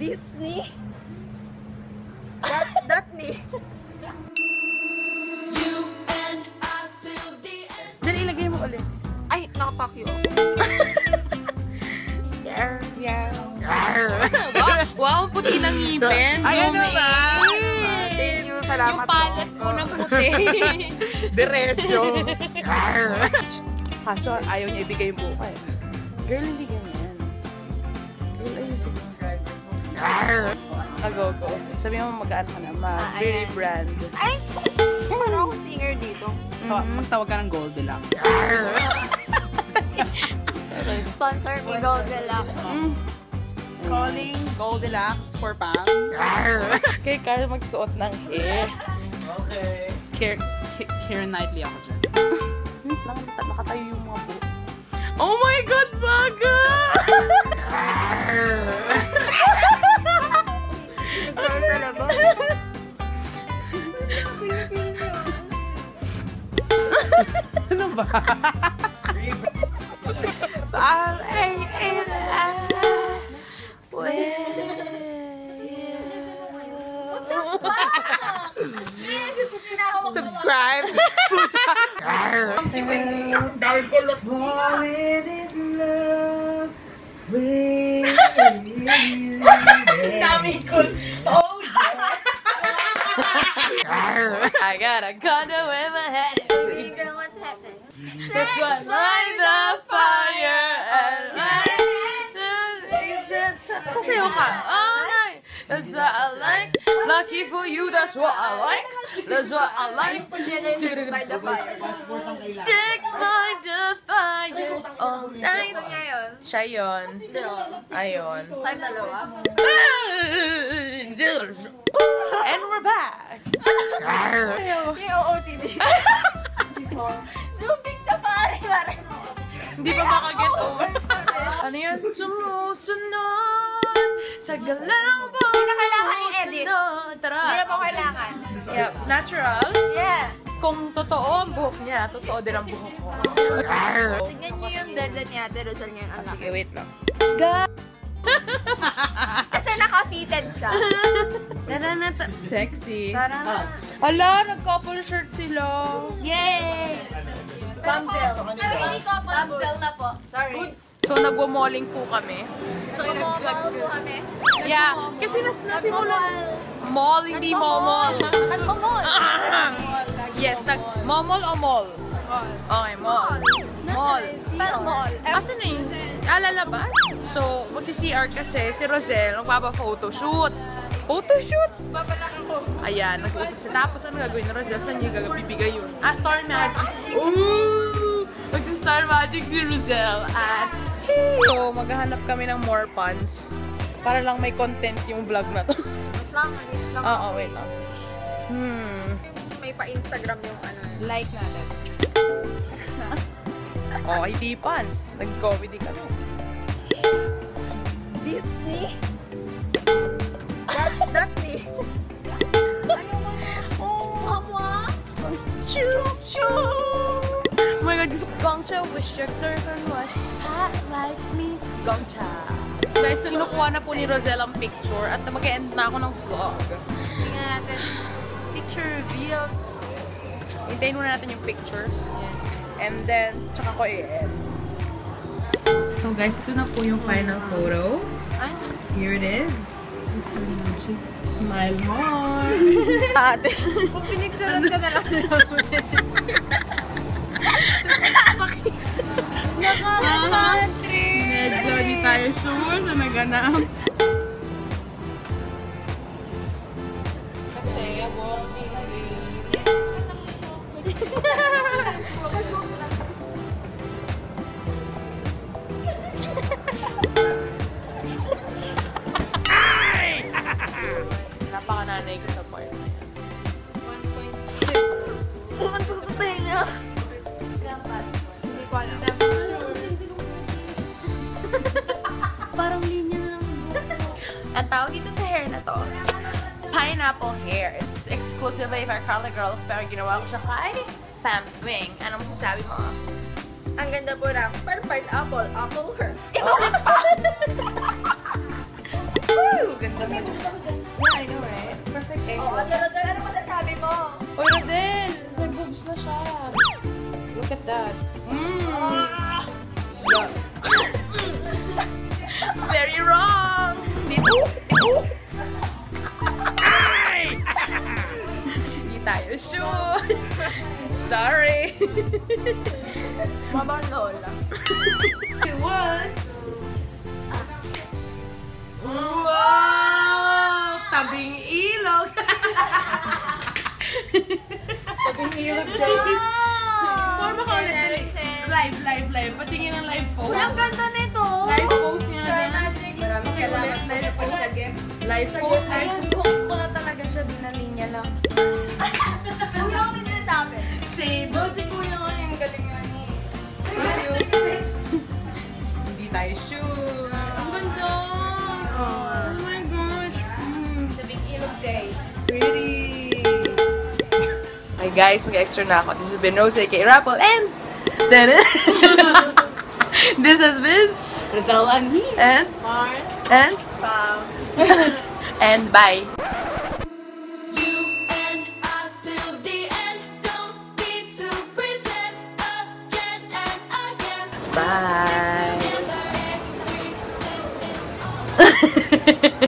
Disney. Datney. Dali, ilagay mo ulit. Ay, nakapak yun. Wow, puti ng ngipin. Ay, ano ba? Thank you, salamat Yung palat mo ng puti. Diretso. Kaso ayaw niya ibigay yung buka eh. Girl, hindi ganyan. Girl, ayusin mo. Go. Sabi mo mag-ano ka na, mag-beauty brand. Ay! Parang akong singer dito. Magtawag ka ng Goldilocks. Sponsor ni Goldilocks. Calling Goldilocks for Pam. Kay Carl magsuot ng hair. Okay. Keira Knightley ako dyan. Lang, nakatayo yung mga buhok. Oh my God, baga! Ikaw sa labas. Ano ba? Subscribe. I got a condo in my head. Hey girl, what's happening? That's what light the fire and Kasayaw ka all night. That's what I like. Lucky for you, that's what I like. That's what I like. Sex by the fire. Sex by the fire all night. Gusto niya yun? Siya yun. Ayun. Time dalawa? And we're back. Yung OOTD. Zubig sa pare. Hindi pa makaget over. Ano yan? Sumusunod sa galaw mo. Hindi na kailangan i-edit. Tara. Hindi na po kailangan. Yeah, natural. Yeah. Kung totoo ang buhok niya, totoo din ang buhok ko. Tingnan niyo yung dada ni Ate Rosal niya yung anak. Sige, wait lang. Kasi naka-fitted siya. Sexy. Tara. Hala, nag-couple shirt sila. Yay! Bamzel. Bamzel na po. Sorry. So, nagwa-malling po kami. So, nag-vlog po kami. Yeah, kasi nasimulan. Mall, hindi momol. Nag-mall. Yes, momol o mall? Okay, mall. Mall. Parang mall. Asan na yung lalabas? So, magsi-CR kasi si Rosel magpapa-photoshoot. Photoshoot? Ayan, nag-uusap siya. Tapos ano gagawin ni Rosel? Saan niya bibigay yun? Star Magic. Ooh! Magsi-Star Magic si Rosel. At so, maghahanap kami ng more puns. Para lang may content yung vlog na to. Wait lang, alis lang. Oo, wait lang. May pa-Instagram yung ano. Like natin. Oh, hindi puns. Nag-comedy ka na. Disney. Datney. Mama. Choo-choo! Oh my God, gusto ko Gongcha. Wish your turn was hot like me. Gongcha. Guys, kinukuha na po ni Rosel ang picture at mag-end na ako ng vlog. Tingnan natin. Picture reveal. Hintayin muna natin yung picture. Yes. And then, tsaka ko i-end. So guys, ito na po yung final photo. Ay. Here it is. Smile more. Ate. Kung pinicturean ka na lang namin. Nakaka-country. Medyo di tayo sure sa naganap. Kasi, walking Napaka-nanay ko sa part na yan. 1.2. Puman sa tutay niya. Ilang pass? Hindi ko alam. Parang linya lang. Ang tawag dito sa hair na to, pineapple hair. It's exclusively for curly girls, pero ginawa ko siya kay Pam Swing. Ano masasabi mo? Ang ganda po lang. Perfect apple. Apple her. Inulit pa! Woo! ganda mo. Yeah, I know, right? Perfect Oh, angle. Ate Rosel, ano masasabi mo? Oy, Rosel! May boobs na siya. Look at that. Yeah. Very wrong! Dito! Hindi tayo sure. Sorry. Mabang lola. What? Wow! Tabing ilog! Tabing ilog days. Paano ba ka ulit dali? Live. Patingin ang live post. Uy, ang ganda nito. Live post nga Star dyan. Magic. Maraming salamat po sa pagsagip. Live post. Ayun, hook ko na talaga siya. Dinali niya lang. Kuya, ako may sinasabi. Shade. No, si Kuya ko yung galing nga ni. Hindi tayo sure. Ang ganda! Oh my gosh. Tabing ilog days. Pretty. Hi guys, mag-extra na ako. This has been Rose, aka Rappel, and this has been Rizal Anhi. and Mars. and Pam. and bye. You and I till the end. Don't need to pretend again and again. Bye.